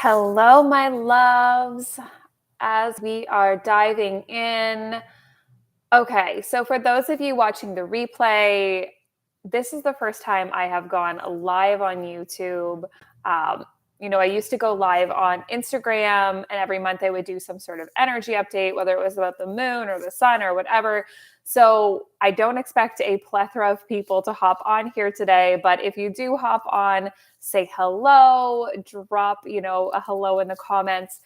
Hello, my loves, as we are diving in. Okay, so for those of you watching the replay, this is the first time I have gone live on YouTube. I used to go live on Instagram, and every month I would do some sort of energy update, whether it was about the moon or the sun or whatever. So I don't expect a plethora of people to hop on here today, but if you do hop on, say hello, drop, a hello in the comments.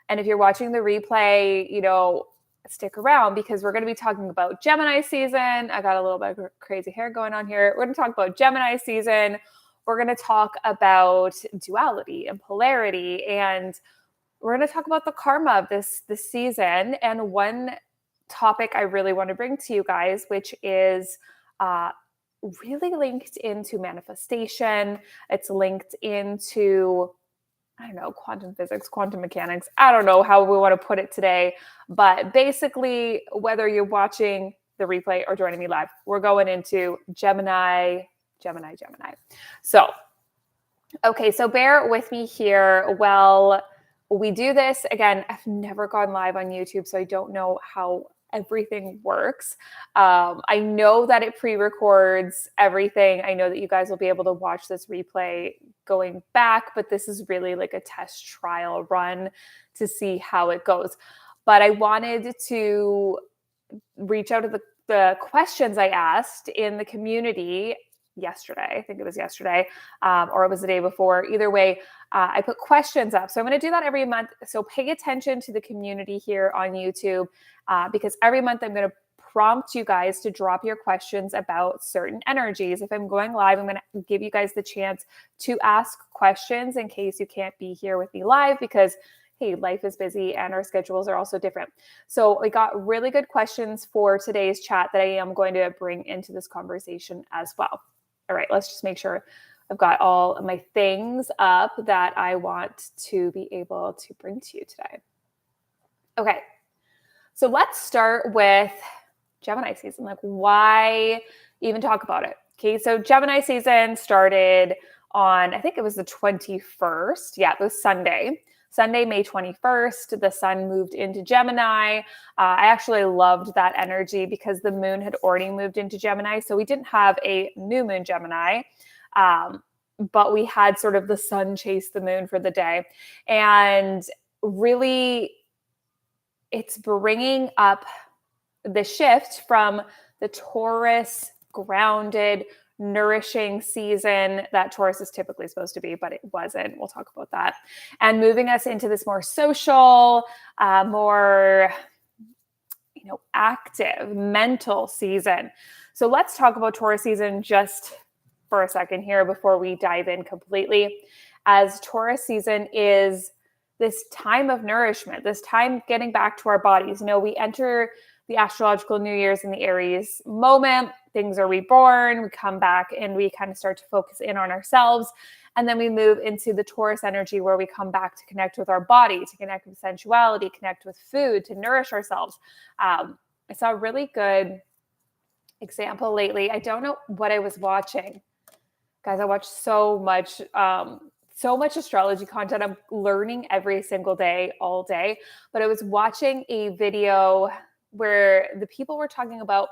And if you're watching the replay, stick around because we're going to be talking about Gemini season. I got a little bit of crazy hair going on here. We're going to talk about Gemini season. We're going to talk about duality and polarity, and we're going to talk about the karma of this season. And one topic I really want to bring to you guys, which is really linked into manifestation. It's linked into quantum physics, quantum mechanics. I don't know how we want to put it today, but basically, whether you're watching the replay or joining me live, we're going into Gemini. So bear with me here. Well, we do this again. I've never gone live on YouTube, so I don't know how everything works. I know that it pre-records everything. I know that you guys will be able to watch this replay going back, but this is really like a test trial run to see how it goes. But I wanted to reach out to the questions I asked in the community yesterday. I think it was yesterday, or it was the day before. Either way, I put questions up. So I'm going to do that every month. So pay attention to the community here on YouTube, because every month I'm going to prompt you guys to drop your questions about certain energies. If I'm going live, I'm going to give you guys the chance to ask questions in case you can't be here with me live because, hey, life is busy and our schedules are also different. So we got really good questions for today's chat that I am going to bring into this conversation as well. All right, let's just make sure I've got all of my things up that I want to be able to bring to you today. Okay, so let's start with Gemini season. Like, why even talk about it? Okay, so Gemini season started on, I think it was the 21st. Yeah, it was Sunday, May 21st. The sun moved into Gemini. I actually loved that energy because the moon had already moved into Gemini. So we didn't have a new moon Gemini, but we had sort of the sun chase the moon for the day. And really, it's bringing up the shift from the Taurus grounded, nourishing season that Taurus is typically supposed to be, but it wasn't. We'll talk about that. And moving us into this more social, more, active, mental season. So let's talk about Taurus season just for a second here before we dive in completely. As Taurus season is this time of nourishment, this time getting back to our bodies. We enter the astrological New Year's in the Aries moment. Things are reborn. We come back and we kind of start to focus in on ourselves. And then we move into the Taurus energy where we come back to connect with our body, to connect with sensuality, connect with food, to nourish ourselves. I saw a really good example lately. I don't know what I was watching. Guys, I watch so much astrology content. I'm learning every single day, all day. But I was watching a video where the people were talking about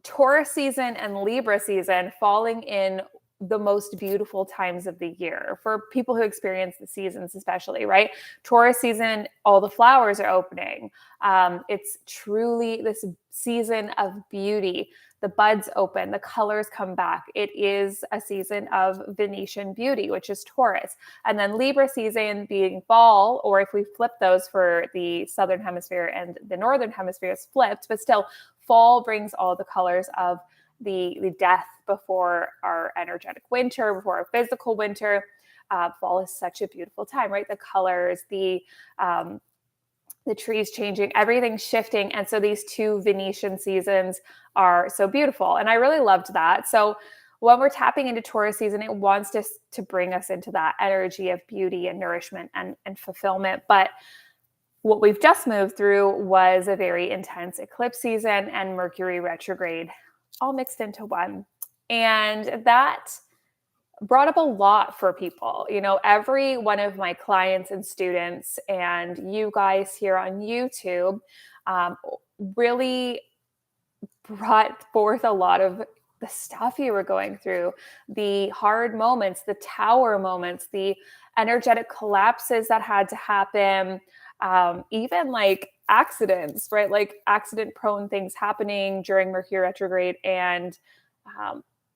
Taurus season and Libra season falling in the most beautiful times of the year for people who experience the seasons, especially, right? Taurus season, all the flowers are opening. It's truly this season of beauty. The buds open, the colors come back. It is a season of Venetian beauty, which is Taurus. And then Libra season being fall, or if we flip those for the Southern Hemisphere and the Northern Hemisphere is flipped, but still fall brings all the colors of the death before our energetic winter, before our physical winter. Fall is such a beautiful time, right? The colors, the trees changing, everything shifting. And so these two Venetian seasons are so beautiful. And I really loved that. So when we're tapping into Taurus season, it wants to bring us into that energy of beauty and nourishment and fulfillment. But what we've just moved through was a very intense eclipse season and Mercury retrograde all mixed into one. And that brought up a lot for people. You know, every one of my clients and students, and you guys here on YouTube, um, really brought forth a lot of the stuff you were going through, the hard moments, the tower moments, the energetic collapses that had to happen, even like accidents, right? Like accident prone things happening during Mercury retrograde. And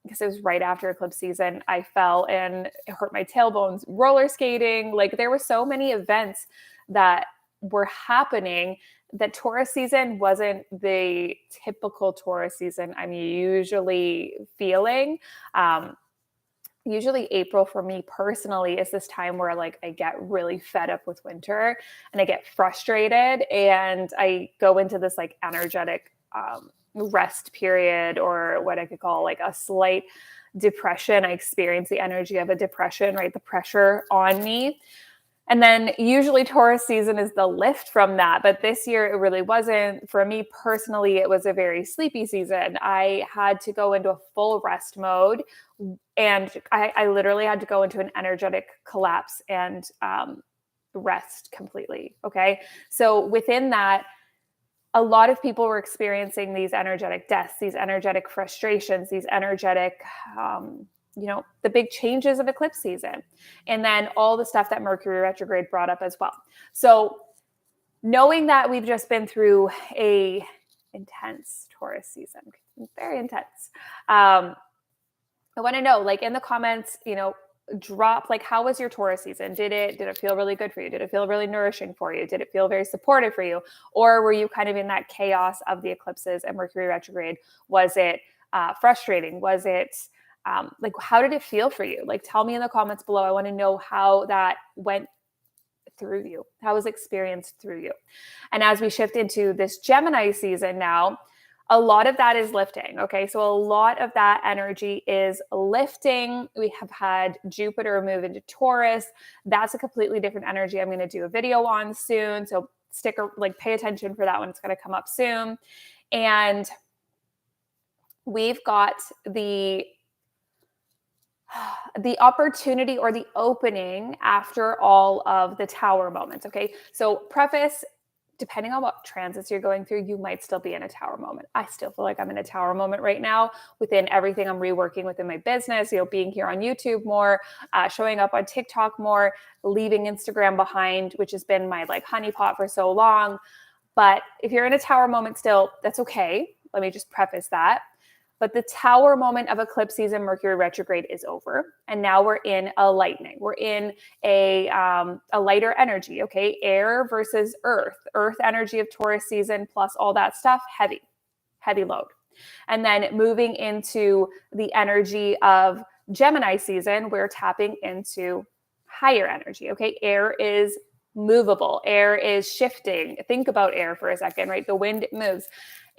because it was right after eclipse season, I fell and it hurt my tailbones roller skating. Like there were so many events that were happening that Taurus season wasn't the typical Taurus season I'm usually feeling. Usually April for me personally is this time where like I get really fed up with winter and I get frustrated and I go into this like energetic rest period, or what I could call like a slight depression. I experience the energy of a depression, right? The pressure on me. And then usually Taurus season is the lift from that. But this year it really wasn't. For me personally, it was a very sleepy season. I had to go into a full rest mode, and I literally had to go into an energetic collapse and rest completely. Okay. So within that, a lot of people were experiencing these energetic deaths, these energetic frustrations, these energetic, the big changes of eclipse season. And then all the stuff that Mercury retrograde brought up as well. So knowing that we've just been through a intense Taurus season, very intense. I want to know, like in the comments, drop like, how was your Taurus season? Did it feel really good for you? Did it feel really nourishing for you? Did it feel very supportive for you? Or were you kind of in that chaos of the eclipses and Mercury retrograde? Was it frustrating? Was it like, how did it feel for you? Like, tell me in the comments below. I want to know how that went through you. How was experienced through you? And as we shift into this Gemini season now, a lot of that is lifting. Okay. So a lot of that energy is lifting. We have had Jupiter move into Taurus. That's a completely different energy I'm going to do a video on soon. So pay attention for that one. It's going to come up soon. And we've got the opportunity or the opening after all of the tower moments. Okay. So preface, depending on what transits you're going through, you might still be in a tower moment. I still feel like I'm in a tower moment right now within everything I'm reworking within my business, being here on YouTube more, showing up on TikTok more, leaving Instagram behind, which has been my like honeypot for so long. But if you're in a tower moment still, that's okay. Let me just preface that. But the tower moment of eclipse season, Mercury retrograde, is over. And now we're in a lightning. We're in a lighter energy, okay? Air versus earth. Earth energy of Taurus season plus all that stuff, heavy load. And then moving into the energy of Gemini season, we're tapping into higher energy, okay? Air is movable. Air is shifting. Think about air for a second, right? The wind moves.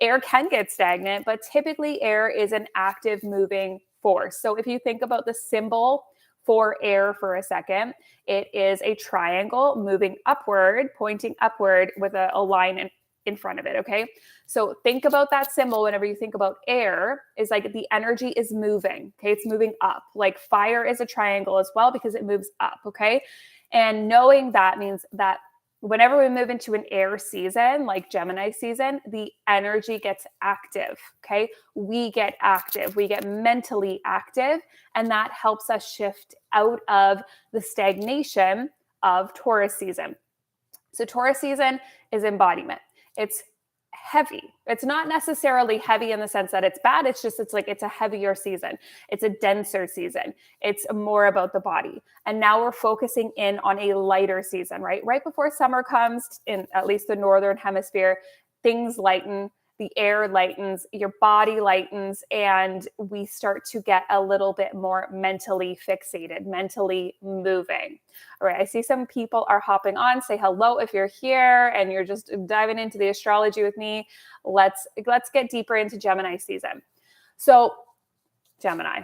Air can get stagnant, but typically air is an active moving force. So if you think about the symbol for air for a second, it is a triangle moving upward, pointing upward with a line in front of it, okay? So think about that symbol whenever you think about air, is like the energy is moving, okay? It's moving up. Like fire is a triangle as well because it moves up, okay? And knowing that means that whenever we move into an air season, like Gemini season, the energy gets active, okay? We get active, we get mentally active, and that helps us shift out of the stagnation of Taurus season. So Taurus season is embodiment. It's heavy. It's not necessarily heavy in the sense that it's bad. It's a heavier season. It's a denser season. It's more about the body. And now we're focusing in on a lighter season, right? Right before summer comes, in at least the northern hemisphere, things lighten, the air lightens, your body lightens, and we start to get a little bit more mentally fixated, mentally moving. All right, I see some people are hopping on. Say hello if you're here and you're just diving into the astrology with me. Let's get deeper into Gemini season. So Gemini,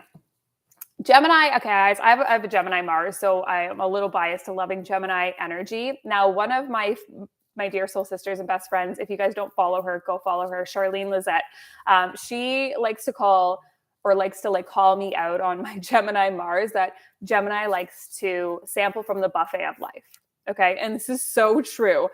okay, guys, I have a Gemini Mars, so I am a little biased to loving Gemini energy. Now, one of my dear soul sisters and best friends, if you guys don't follow her, go follow her, Charlene Lizette. She likes to call or likes to like call me out on my Gemini Mars, that Gemini likes to sample from the buffet of life. Okay. And this is so true.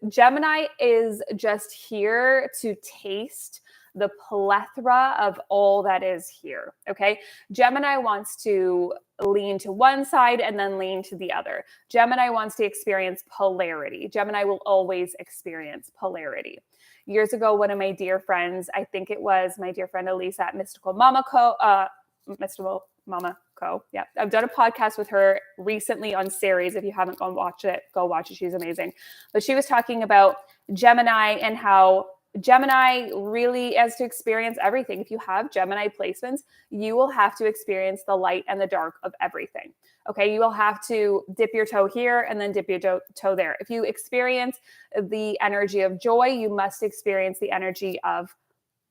Gemini is just here to taste the plethora of all that is here. Okay. Gemini wants to lean to one side and then lean to the other. Gemini wants to experience polarity. Gemini will always experience polarity. Years ago, one of my dear friends, I think it was my dear friend Elise at Mystical Mama Co. Yeah. I've done a podcast with her recently on series. If you haven't gone watch it, go watch it. She's amazing. But she was talking about Gemini and how Gemini really has to experience everything. If you have Gemini placements, you will have to experience the light and the dark of everything. Okay. You will have to dip your toe here and then dip your toe there. If you experience the energy of joy, you must experience the energy of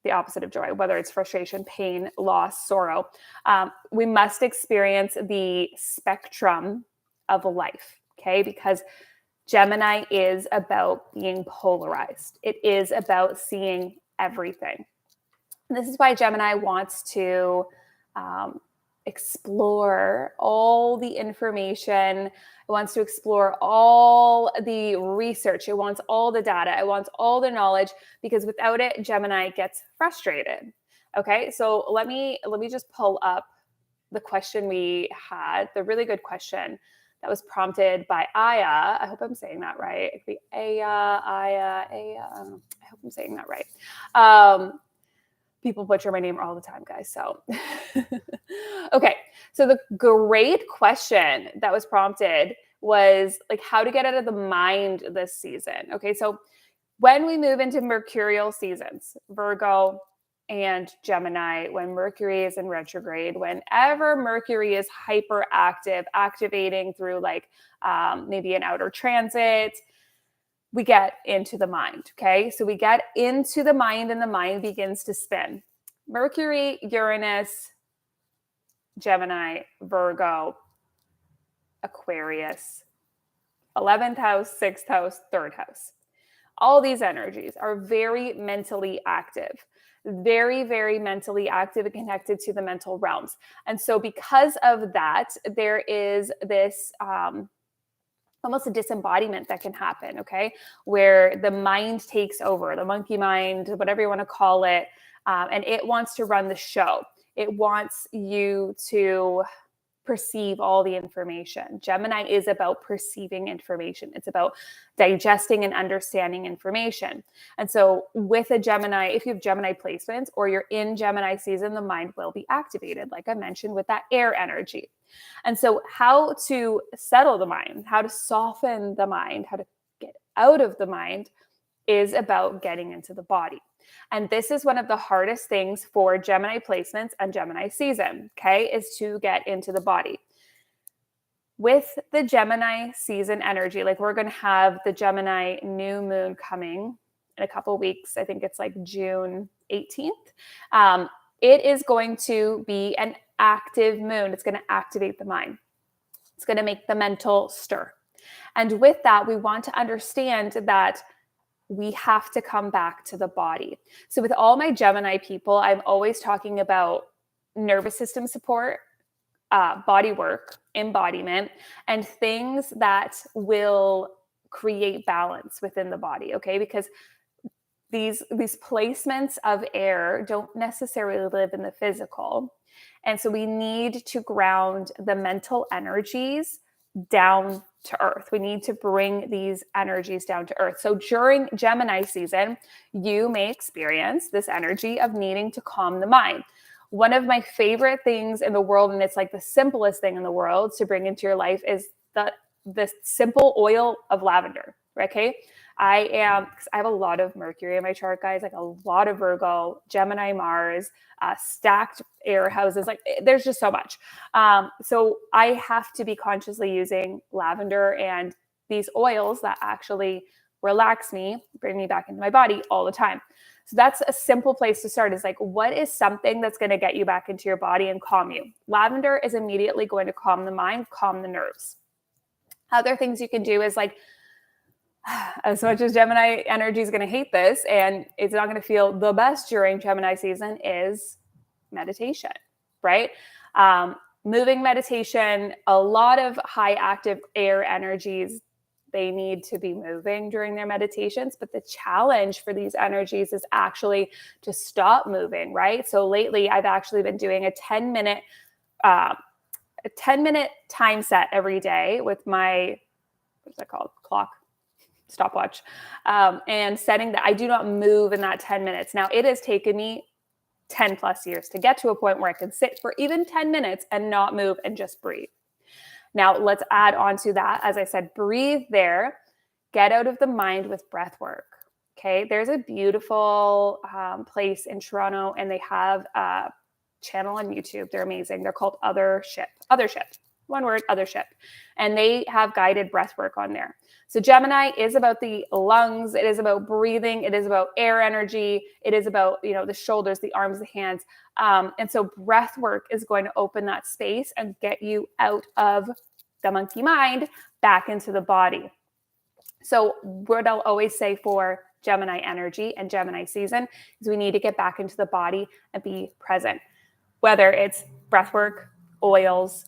the opposite of joy, whether it's frustration, pain, loss, sorrow. We must experience the spectrum of life. Okay. Because Gemini is about being polarized. It is about seeing everything. And this is why Gemini wants to explore all the information. It wants to explore all the research. It wants all the data. It wants all the knowledge, because without it, Gemini gets frustrated. Okay, so let me just pull up the question we had, the really good question that was prompted by Aya. I hope I'm saying that right. It could be Aya. I hope I'm saying that right. People butcher my name all the time, guys. So, okay. So the great question that was prompted was like how to get out of the mind this season. Okay. So when we move into mercurial seasons, Virgo and Gemini, when Mercury is in retrograde, whenever Mercury is hyperactive, activating through like maybe an outer transit, we get into the mind. Okay. So we get into the mind and the mind begins to spin. Mercury, Uranus, Gemini, Virgo, Aquarius, 11th house, 6th house, 3rd house. All these energies are very mentally active, very, very mentally active and connected to the mental realms. And so because of that, there is this almost a disembodiment that can happen, okay? Where the mind takes over, the monkey mind, whatever you want to call it, and it wants to run the show. It wants you to perceive all the information. Gemini is about perceiving information. It's about digesting and understanding information. And so with a Gemini, if you have Gemini placements or you're in Gemini season, the mind will be activated, like I mentioned, with that air energy. And so how to settle the mind, how to soften the mind, how to get out of the mind is about getting into the body. And this is one of the hardest things for Gemini placements and Gemini season, okay, is to get into the body. With the Gemini season energy, like we're going to have the Gemini new moon coming in a couple of weeks. I think it's like June 18th. It is going to be an active moon. It's going to activate the mind. It's going to make the mental stir. And with that, we want to understand that we have to come back to the body. So with all my Gemini people, I'm always talking about nervous system support, body work, embodiment, and things that will create balance within the body, okay? Because these placements of air don't necessarily live in the physical. And so we need to ground the mental energies down to earth. We need to bring these energies down to earth. So during Gemini season, you may experience this energy of needing to calm the mind. One of my favorite things in the world, and it's like the simplest thing in the world to bring into your life, is the simple oil of lavender. Okay. I have a lot of Mercury in my chart, guys, like a lot of Virgo, Gemini, Mars, stacked air houses. Like there's just so much. So I have to be consciously using lavender and these oils that actually relax me, bring me back into my body all the time. So that's a simple place to start, is like, what is something that's going to get you back into your body and calm you? Lavender is immediately going to calm the mind, calm the nerves. Other things you can do is like, as much as Gemini energy is going to hate this and it's not going to feel the best during Gemini season, is meditation, right? Moving meditation, a lot of high active air energies, they need to be moving during their meditations. But the challenge for these energies is actually to stop moving, right? So lately I've actually been doing a 10-minute time set every day with my, what's that called? Clock, stopwatch, and setting that I do not move in that 10 minutes. Now, it has taken me 10 plus years to get to a point where I can sit for even 10 minutes and not move and just breathe. Now, let's add on to that. As I said, breathe there, get out of the mind with breath work. Okay. There's a beautiful place in Toronto, and they have a channel on YouTube. They're amazing. They're called Othership. One word, Othership. And they have guided breath work on there. So Gemini is about the lungs. It is about breathing. It is about air energy. It is about, the shoulders, the arms, the hands. And so breath work is going to open that space and get you out of the monkey mind back into the body. So what I'll always say for Gemini energy and Gemini season is we need to get back into the body and be present, whether it's breath work, oils,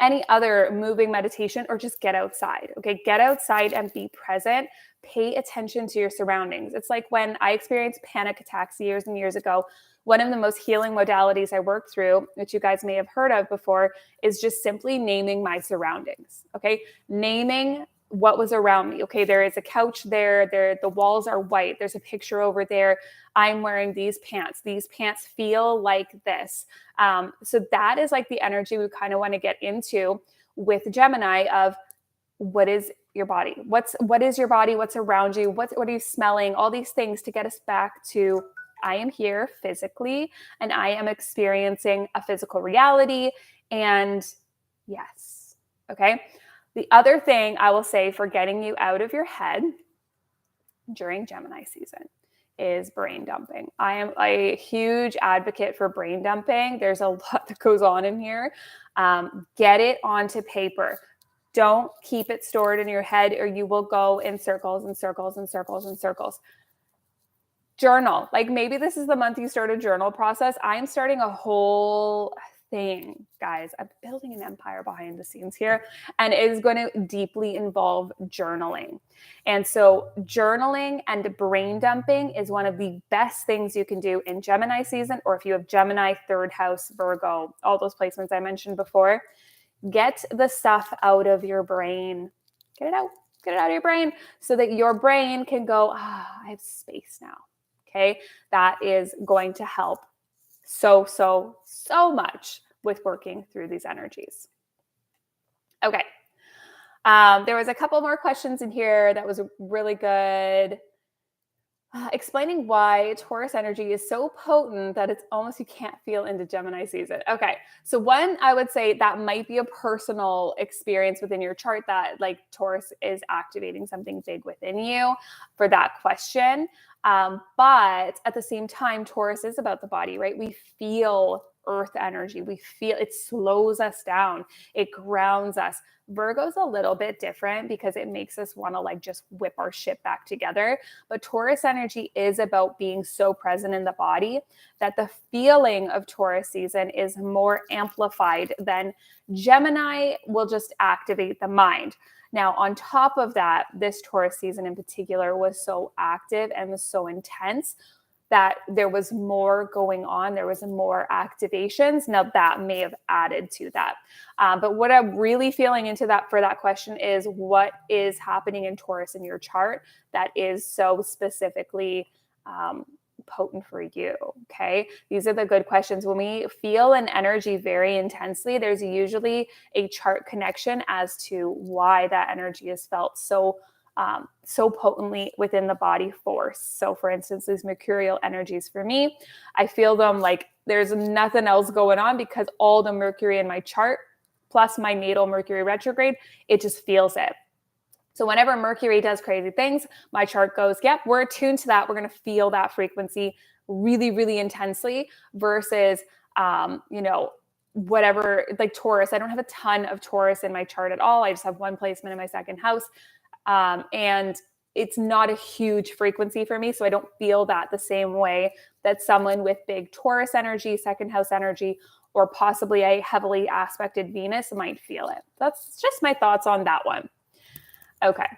any other moving meditation, or just get outside. Okay. Get outside and be present. Pay attention to your surroundings. It's like when I experienced panic attacks years and years ago, one of the most healing modalities I worked through, which you guys may have heard of before, is just simply naming my surroundings. Okay. Naming what was around me. Okay. There is a couch there. The walls are white. There's a picture over there. I'm wearing these pants. These pants feel like this. So that is like the energy we kind of want to get into with Gemini of what is your body? What is your body? What's around you? What are you smelling? All these things to get us back to I am here physically and I am experiencing a physical reality. And yes. Okay. The other thing I will say for getting you out of your head during Gemini season is brain dumping. I am a huge advocate for brain dumping. There's a lot that goes on in here. Get it onto paper. Don't keep it stored in your head, or you will go in circles and circles and circles and circles. Journal. Like maybe this is the month you start a journal process. I'm starting a whole thing, guys. I'm building an empire behind the scenes here, and it is going to deeply involve journaling. And so journaling and brain dumping is one of the best things you can do in Gemini season, or if you have Gemini, third house, Virgo, all those placements I mentioned before. Get the stuff out of your brain. Get it out of your brain so that your brain can go, I have space now. Okay. That is going to help so much with working through these energies. Okay. There was a couple more questions in here that was really good. Explaining why Taurus energy is so potent that it's almost you can't feel into Gemini season. Okay. So one, I would say that might be a personal experience within your chart that like Taurus is activating something big within you for that question. But at the same time, Taurus is about the body, right? We feel earth energy. We feel it slows us down. It grounds us. Virgo's a little bit different because it makes us want to like just whip our shit back together. But Taurus energy is about being so present in the body that the feeling of Taurus season is more amplified than Gemini will just activate the mind. Now, on top of that, this Taurus season in particular was so active and was so intense that there was more going on. There was more activations. Now that may have added to that. But what I'm really feeling into that for that question is what is happening in Taurus in your chart that is so specifically potent for you. Okay. These are the good questions. When we feel an energy very intensely, there's usually a chart connection as to why that energy is felt so potently within the body force. So for instance, these mercurial energies for me, I feel them like there's nothing else going on because all the Mercury in my chart plus my natal Mercury retrograde, it just feels it. So whenever Mercury does crazy things, my chart goes, yep, we're attuned to that. We're going to feel that frequency really, really intensely versus, whatever, like Taurus. I don't have a ton of Taurus in my chart at all. I just have one placement in my second house. And it's not a huge frequency for me. So I don't feel that the same way that someone with big Taurus energy, second house energy, or possibly a heavily aspected Venus might feel it. That's just my thoughts on that one. Okay.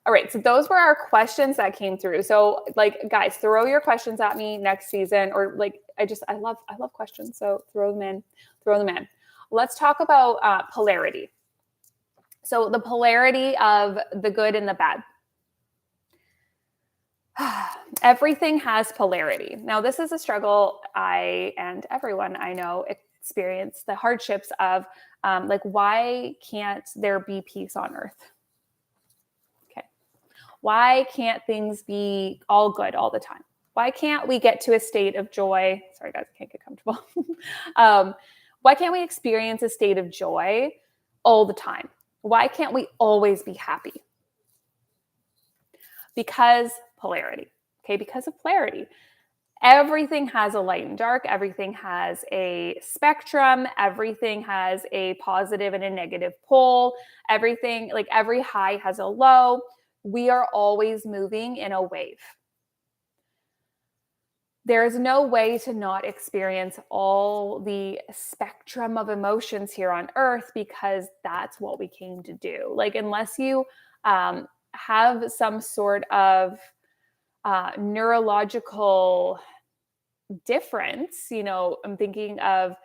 All right. So those were our questions that came through. So like, guys, throw your questions at me next season, or like, I love questions. So throw them in. Let's talk about polarity. So the polarity of the good and the bad. Everything has polarity. Now, this is a struggle I and everyone I know experience, the hardships of like, why can't there be peace on earth? Okay. Why can't things be all good all the time? Why can't we get to a state of joy? Sorry, guys, I can't get comfortable. Why can't we experience a state of joy all the time? Why can't we always be happy? Because polarity. Okay, because of polarity. Everything has a light and dark. Everything has a spectrum. Everything has a positive and a negative pole. Everything, like every high has a low. We are always moving in a wave. There is no way to not experience all the spectrum of emotions here on earth, because that's what we came to do. Like, unless you have some sort of neurological difference, I'm thinking of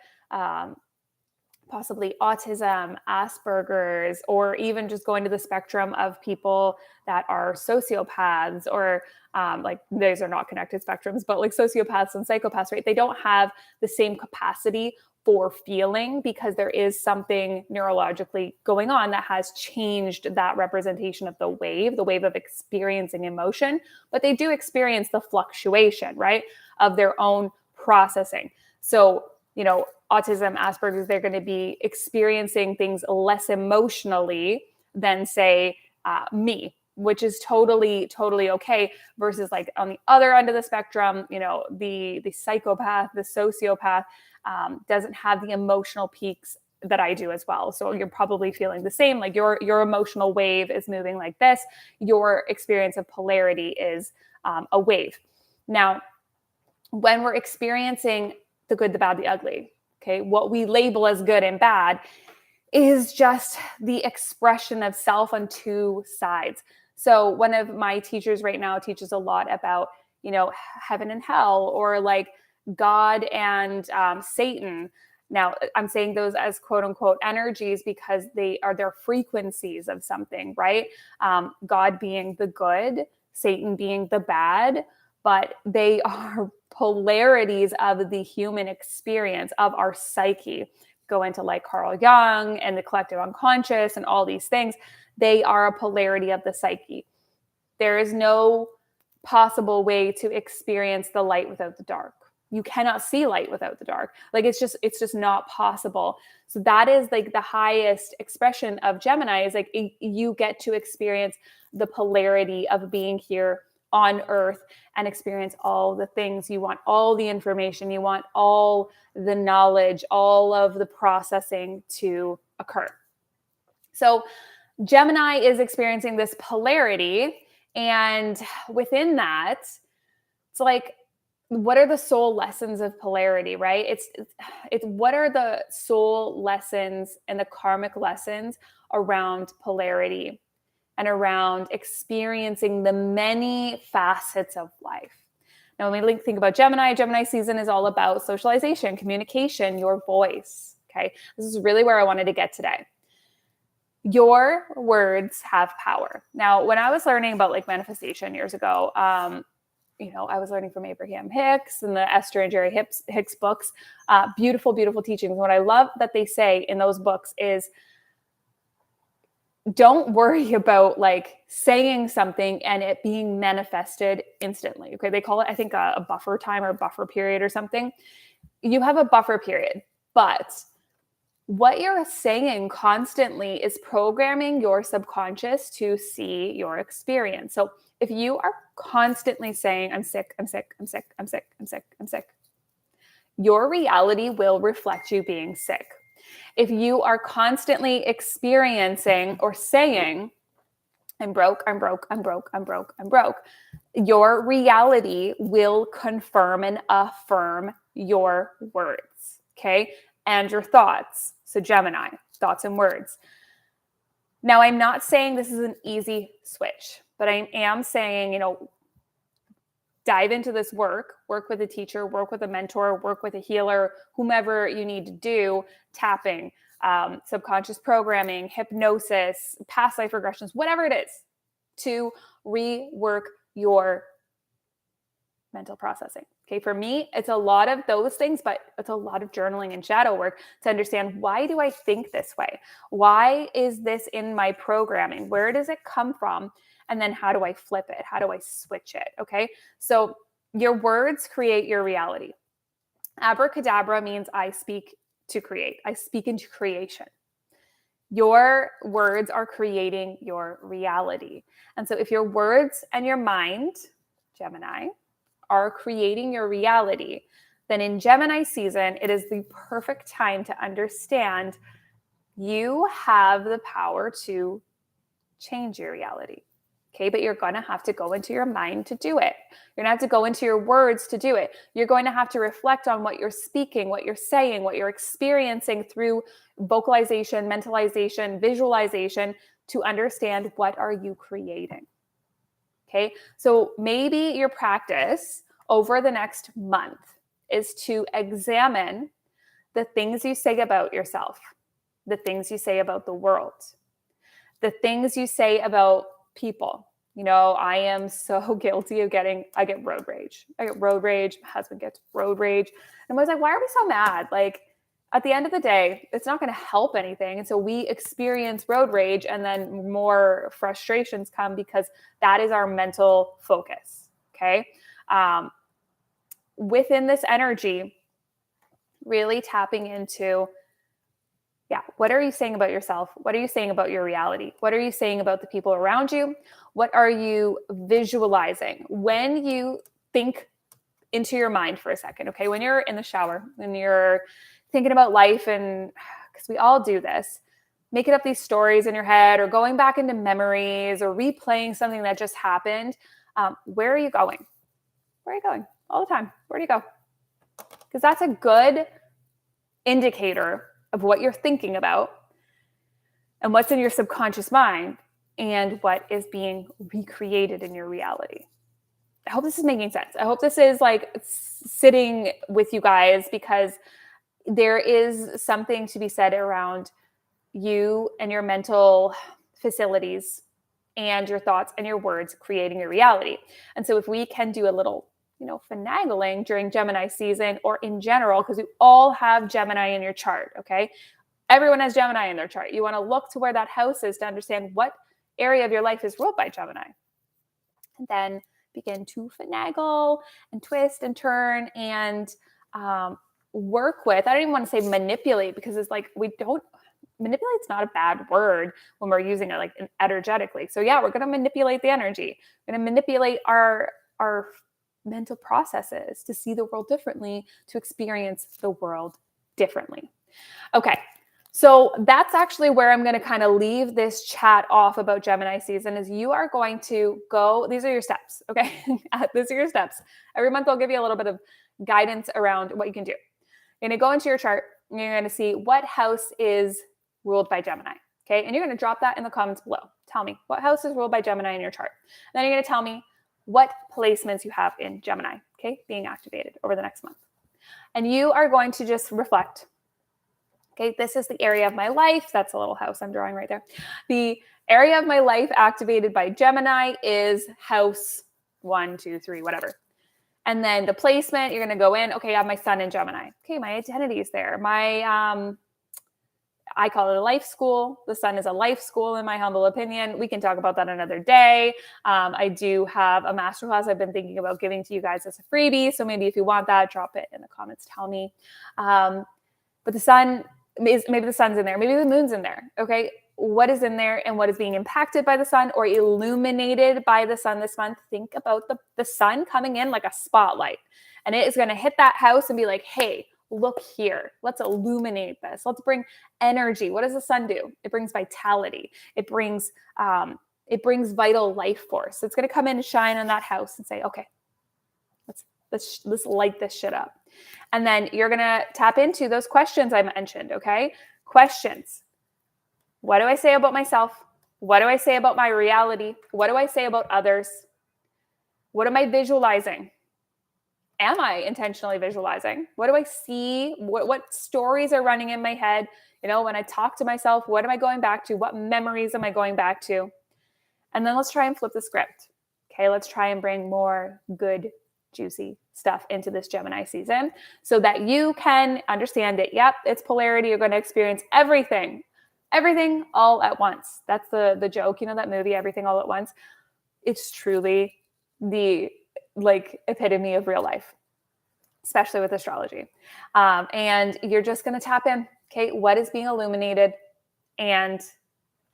possibly autism, Asperger's, or even just going to the spectrum of people that are sociopaths, or like, those are not connected spectrums, but like sociopaths and psychopaths, right? They don't have the same capacity for feeling, because there is something neurologically going on that has changed that representation of the wave of experiencing emotion. But they do experience the fluctuation, right, of their own processing. So, autism, Asperger's, they're going to be experiencing things less emotionally than, say, me, which is totally okay. Versus like on the other end of the spectrum, the psychopath, the sociopath doesn't have the emotional peaks that I do as well. So you're probably feeling the same. Like your emotional wave is moving like this. Your experience of polarity is a wave. Now, when we're experiencing the good, the bad, the ugly, okay, what we label as good and bad is just the expression of self on two sides. So one of my teachers right now teaches a lot about, heaven and hell, or like God and Satan. Now, I'm saying those as quote unquote energies because they are their frequencies of something, right? God being the good, Satan being the bad, but they are polarities of the human experience, of our psyche. Go into like Carl Jung and the collective unconscious and all these things. They are a polarity of the psyche. There is no possible way to experience the light without the dark. You cannot see light without the dark. Like, it's just not possible. So that is like the highest expression of Gemini, is like you get to experience the polarity of being here on earth and experience all the things you want, all the information you want, all the knowledge, all of the processing to occur. So Gemini is experiencing this polarity, and within that, it's like, what are the soul lessons of polarity, right? It's what are the soul lessons and the karmic lessons around polarity and around experiencing the many facets of life. Now, when we think about Gemini season is all about socialization, communication, your voice. Okay. This is really where I wanted to get today. Your words have power. Now, when I was learning about like manifestation years ago, I was learning from Abraham Hicks and the Esther and Jerry Hicks books, beautiful, beautiful teachings. What I love that they say in those books is, don't worry about like saying something and it being manifested instantly. Okay. They call it, I think, a buffer time or a buffer period or something. You have a buffer period, but what you're saying constantly is programming your subconscious to see your experience. So if you are constantly saying, I'm sick, I'm sick, I'm sick, I'm sick, I'm sick, I'm sick, your reality will reflect you being sick. If you are constantly experiencing or saying, I'm broke, I'm broke, I'm broke, I'm broke, I'm broke, Your reality will confirm and affirm your words, okay? And your thoughts. So Gemini, thoughts and words. Now, I'm not saying this is an easy switch, but I am saying, dive into this work with a teacher, work with a mentor, work with a healer, whomever you need to do, tapping, subconscious programming, hypnosis, past life regressions, whatever it is, to rework your mental processing. Okay, for me, it's a lot of those things, but it's a lot of journaling and shadow work to understand, why do I think this way? Why is this in my programming? Where does it come from? And then how do I flip it? How do I switch it? Okay, so your words create your reality. Abracadabra means I speak to create. I speak into creation. Your words are creating your reality. And so if your words and your mind, Gemini, are creating your reality, then in Gemini season, it is the perfect time to understand you have the power to change your reality. Okay, but you're going to have to go into your mind to do it. You're going to have to go into your words to do it. You're going to have to reflect on what you're speaking, what you're saying, what you're experiencing through vocalization, mentalization, visualization, to understand, what are you creating? Okay, so maybe your practice over the next month is to examine the things you say about yourself, the things you say about the world, the things you say about people. I am so guilty of I get road rage. I get road rage. My husband gets road rage. And I was like, why are we so mad? Like, at the end of the day, it's not going to help anything. And so we experience road rage, and then more frustrations come because that is our mental focus. Okay. Within this energy, really tapping into, what are you saying about yourself? What are you saying about your reality? What are you saying about the people around you? What are you visualizing? When you think into your mind for a second, okay, when you're in the shower, when you're thinking about life, and because we all do this, making up these stories in your head, or going back into memories, or replaying something that just happened, where are you going? Where are you going? All the time. Where do you go? Because that's a good indicator of what you're thinking about and what's in your subconscious mind and what is being recreated in your reality. I hope this is making sense. I hope this is like sitting with you guys, because there is something to be said around you and your mental facilities and your thoughts and your words creating your reality. And so if we can do a little, finagling during Gemini season, or in general, because we all have Gemini in your chart, okay? Everyone has Gemini in their chart. You want to look to where that house is to understand what area of your life is ruled by Gemini. And then begin to finagle and twist and turn and work with, I don't even want to say manipulate, because it's like, manipulate's not a bad word when we're using it like energetically. So we're going to manipulate the energy. We're going to manipulate our mental processes to see the world differently, to experience the world differently. Okay. So that's actually where I'm going to kind of leave this chat off about Gemini season. Is you are going to go, these are your steps. Okay. These are your steps. Every month I'll give you a little bit of guidance around what you can do. You're going to go into your chart, and you're going to see what house is ruled by Gemini. Okay. And you're going to drop that in the comments below. Tell me what house is ruled by Gemini in your chart. And then you're going to tell me what placements you have in Gemini, okay, being activated over the next month. And you are going to just reflect. Okay, this is the area of my life. That's a little house I'm drawing right there. The area of my life activated by Gemini is house 1, 2, 3, whatever. And then the placement, you're going to go in. Okay, I have my sun in Gemini. Okay, my identity is there. I call it a life school. The sun is a life school, in my humble opinion. We can talk about that another day. I do have a masterclass I've been thinking about giving to you guys as a freebie. So maybe if you want that, drop it in the comments. Tell me. But the sun is, maybe the sun's in there. Maybe the moon's in there. Okay. What is in there and what is being impacted by the sun or illuminated by the sun this month? Think about the sun coming in like a spotlight, and it is going to hit that house and be like, hey, look here. Let's illuminate this. Let's bring energy. What does the sun do? It brings vitality. It brings It brings vital life force. So it's going to come in and shine on that house and say, okay, let's light this shit up. And then you're going to tap into those questions I mentioned, okay? Questions. What do I say about myself? What do I say about my reality? What do I say about others? What am I visualizing? Am I intentionally visualizing? What do I see? What stories are running in my head? You know, when I talk to myself, what am I going back to? What memories am I going back to? And then let's try and flip the script. Okay, let's try and bring more good, juicy stuff into this Gemini season so that you can understand it. Yep, it's polarity. You're going to experience everything all at once. That's the joke, you know, that movie, Everything All at Once. It's truly the epitome of real life, especially with astrology. And you're just going to tap in. Okay, what is being illuminated? And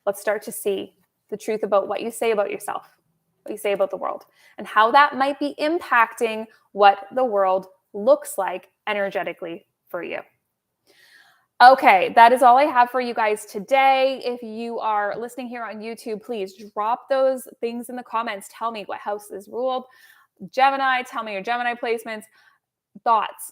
let's start to see the truth about what you say about yourself, what you say about the world, and how that might be impacting what the world looks like energetically for you. Okay, that is all I have for you guys today. If you are listening here on YouTube, please drop those things in the comments. Tell me what house is ruled. Gemini, tell me your Gemini placements, thoughts,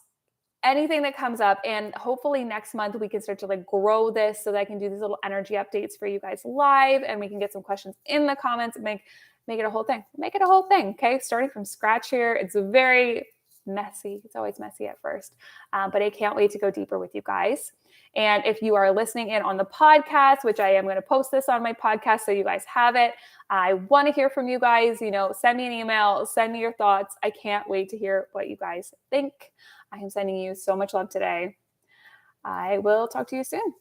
anything that comes up. And hopefully next month we can start to grow this so that I can do these little energy updates for you guys live, and we can get some questions in the comments and make it a whole thing. Make it a whole thing, okay? Starting from scratch here. It's very messy. It's always messy at first, but I can't wait to go deeper with you guys. And if you are listening in on the podcast, which I am going to post this on my podcast so you guys have it, I want to hear from you guys. You know, send me an email, send me your thoughts. I can't wait to hear what you guys think. I am sending you so much love today. I will talk to you soon.